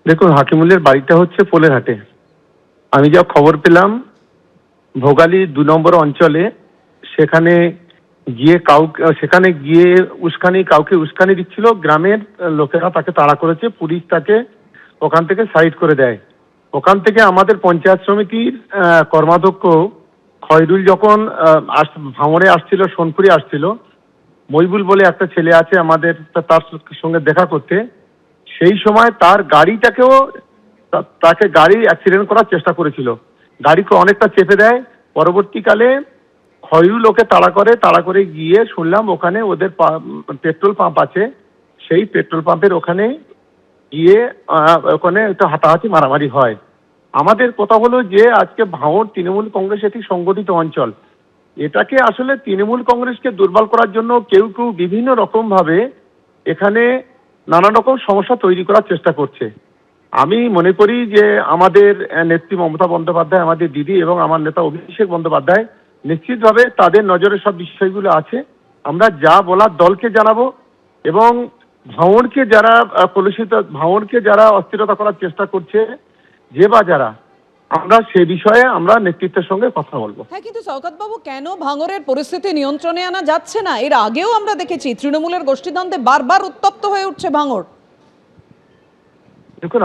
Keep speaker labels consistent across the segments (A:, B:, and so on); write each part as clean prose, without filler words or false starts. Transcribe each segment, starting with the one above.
A: দেখুন, হাকিমুলের বাড়িটা হচ্ছে পোলেরহাটে। আমি যা খবর পেলাম, ভোগালী ২ নম্বর অঞ্চলে সেখানে গিয়ে কাউকে উস্কানি দিচ্ছিল। গ্রামের লোকেরা তাকে তাড়া করেছে, পুলিশ তাকে ওখান থেকে সাইড করে দেয়। ওখান থেকে আমাদের পঞ্চায়েত সমিতির কর্মাধ্যক্ষ খয়রুল যখন ভাঙড়ে আসছিল, সোনপুরে আসছিল, মইবুল বলে একটা ছেলে আছে আমাদের, তার সঙ্গে দেখা করতে, সেই সময় তার গাড়িটাকেও তাকে গাড়ি অ্যাক্সিডেন্ট করার চেষ্টা করেছিল। গাড়িকে অনেকটা চেপে দেয়। পরবর্তীকালে খয়রুল ওকে তাড়া করে গিয়ে শুনলাম ওখানে ওদের পেট্রোল পাম্প আছে, সেই পেট্রোল পাম্পের ওখানে গিয়ে ওখানে একটা হাতাহাতি মারামারি হয়। আমাদের কথা হলো যে আজকে ভাঙড় তৃণমূল কংগ্রেস একটি সংগঠিত অঞ্চল। এটাকে আসলে তৃণমূল কংগ্রেসকে দুর্বল করার জন্য কেউ কেউ বিভিন্ন রকম ভাবে এখানে নানা রকম সমস্যা তৈরি করার চেষ্টা করছে। আমি মনে করি যে আমাদের নেত্রী মমতা বন্দ্যোপাধ্যায়, আমাদের দিদি এবং আমার নেতা অভিষেক বন্দ্যোপাধ্যায় নিশ্চিতভাবে তাদের নজরে সব বিষয়গুলো আছে। আমরা যা বলার দলকে জানাবো এবং ভাঙড়কে যারা অস্থিরতা করার চেষ্টা করছে, যারা আমরা সে বিষয়ে আমরা নেতৃত্বের সঙ্গে কথা বলবো।
B: হ্যাঁ, কিন্তু শওকত বাবু, কেন ভাঙড়ের পরিস্থিতি নিয়ন্ত্রণে আনা যাচ্ছে না? এর আগেও আমরা দেখেছি তৃণমূলের গোষ্ঠীদ্বন্দ্বে বারবার উত্তপ্ত হয়ে উঠছে ভাঙড়।
A: দেখুন,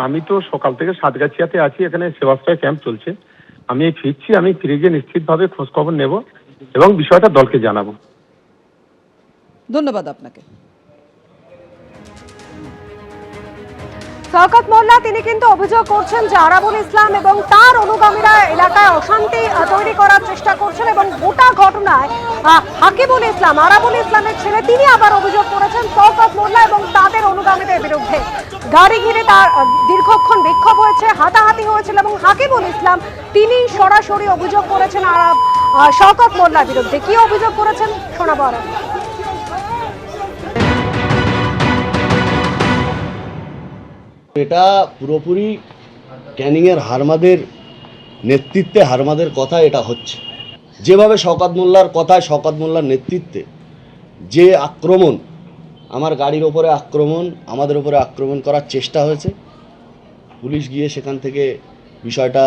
A: আমি তো সকাল থেকে সাতগাছিয়াতে আছি, এখানে সেবাশ্রয় ক্যাম্প চলছে। আমি ফিরছি, আমি ফিরে গিয়ে নিশ্চিতভাবে খোঁজ খবর নেব এবং বিষয়টা দলকে জানাবো।
B: ধন্যবাদ আপনাকে।
C: শওকত মোল্লা তিনি কিন্তু অভিযোগ করছেন যে আরাবুল ইসলাম এবং তার অনুগামীরা এলাকায় অশান্তি তৈরি করার চেষ্টা করছেন এবং গোটা ঘটনায় হাকিমুল ইসলাম, আরাবুল ইসলামের ছেলে, তিনি আবার অভিযোগ করেছেন শওকত মোল্লা এবং তাদের অনুগামীদের বিরুদ্ধে। গাড়ি ঘিরে তার দীর্ঘক্ষণ বিক্ষোভ হয়েছে, হাতাহাতি হয়েছিল এবং হাকিমুল ইসলাম তিনি সরাসরি অভিযোগ করেছেন শওকত মোল্লার বিরুদ্ধে। কি অভিযোগ করেছেন শোনাবো।
D: এটা পুরোপুরি ক্যানিংয়ের হারমাদের নেতৃত্বে, হারমাদের কথা এটা হচ্ছে। যেভাবে শওকত মোল্লার কথায়, শওকত মোল্লার নেতৃত্বে যে আক্রমণ, আমার গাড়ির ওপরে আক্রমণ, আমাদের ওপরে আক্রমণ করার চেষ্টা হয়েছে, পুলিশ গিয়ে সেখান থেকে বিষয়টা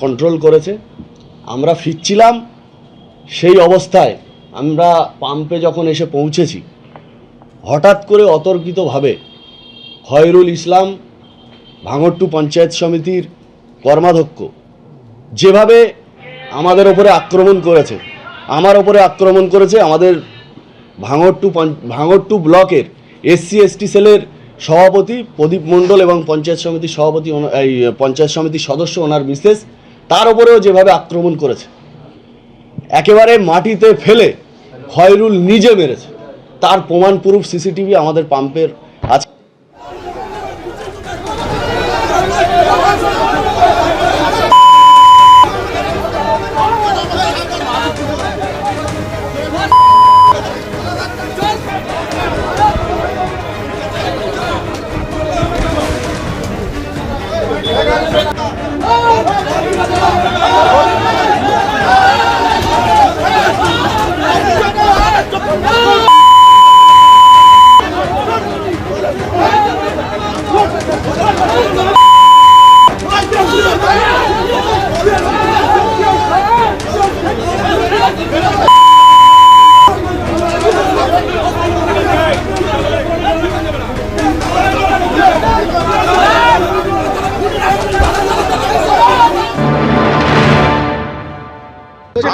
D: কন্ট্রোল করেছে। আমরা ফিরছিলাম, সেই অবস্থায় আমরা পাম্পে যখন এসে পৌঁছেছি, হঠাৎ করে অতর্কিতভাবে খয়রুল ইসলাম, ভাঙড় 2 পঞ্চায়েত সমিতির কর্মাধ্যক্ষ, যেভাবে আমাদের ওপরে আক্রমণ করেছে, আমার ওপরে আক্রমণ করেছে, আমাদের ভাঙড় 2 ব্লকের SC/ST সেলের সভাপতি প্রদীপ মণ্ডল এবং পঞ্চায়েত সমিতির সদস্য ওনার মিসেস, তার ওপরেও যেভাবে আক্রমণ করেছে, একেবারে মাটিতে ফেলে খয়রুল নিজে মেরেছে। তার প্রমাণস্বরূপ CCTV আমাদের পাম্পের আছে।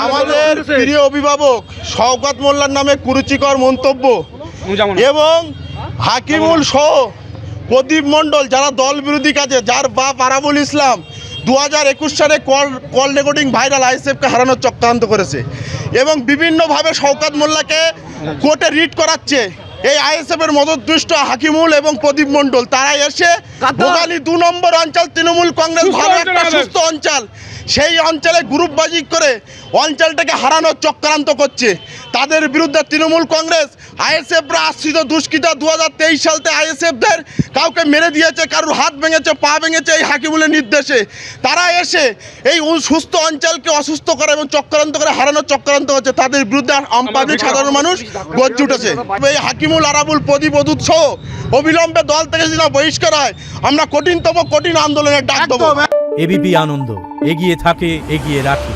E: আমাদের প্রিয় অভিভাবক শওকত মোল্লার নামে কুরুচিকর মন্তব্য এবং হাকিমুল সহ প্রদীপ মণ্ডল, যারা দল বিরোধী কাজে, যার বাপ আরাবুল ইসলাম 2021 সালে কল রেকর্ডিং ভাইরাল ISFকে হারানোর চক্রান্ত করেছে এবং বিভিন্নভাবে শওকত মোল্লাকে কোর্টে রিট করাচ্ছে। এই ISFের মদতদুষ্ট হাকিমুল এবং প্রদীপ মণ্ডল, তারা এসে ভোগালী 2 নম্বর অঞ্চল তৃণমূল কংগ্রেস ভালো একটা সুস্থ অঞ্চল, সেই অঞ্চলে গ্রুপবাজি করে অঞ্চলটাকে হারানোর চক্রান্ত করছে। তাদের বিরুদ্ধে তৃণমূল কংগ্রেস আইএসএফরা আশ্রিত দুষ্কৃতা 2023 সালতে আইএসএফদের কাউকে মেরে দিয়েছে, কারোর হাত ভেঙেছে, পা ভেঙেছে এই হাকিমুলের নির্দেশে। তারা এসে এই সুস্থ অঞ্চলকে অসুস্থ করে এবং চক্রান্ত করে হারানোর চক্রান্ত হচ্ছে। তাদের বিরুদ্ধে পাবলিক সাধারণ মানুষ গর্জে উঠেছে। এই হাকিমুল, আরাবুল, প্রদীপ, অদূত সহ অবিলম্বে দল থেকে যদি না বহিষ্কার হয়, আমরা কঠিনতম কঠিন আন্দোলনের ডাক দেবো।
F: এবিপি আনন্দ, এগিয়ে থাকে, এগিয়ে রাখে।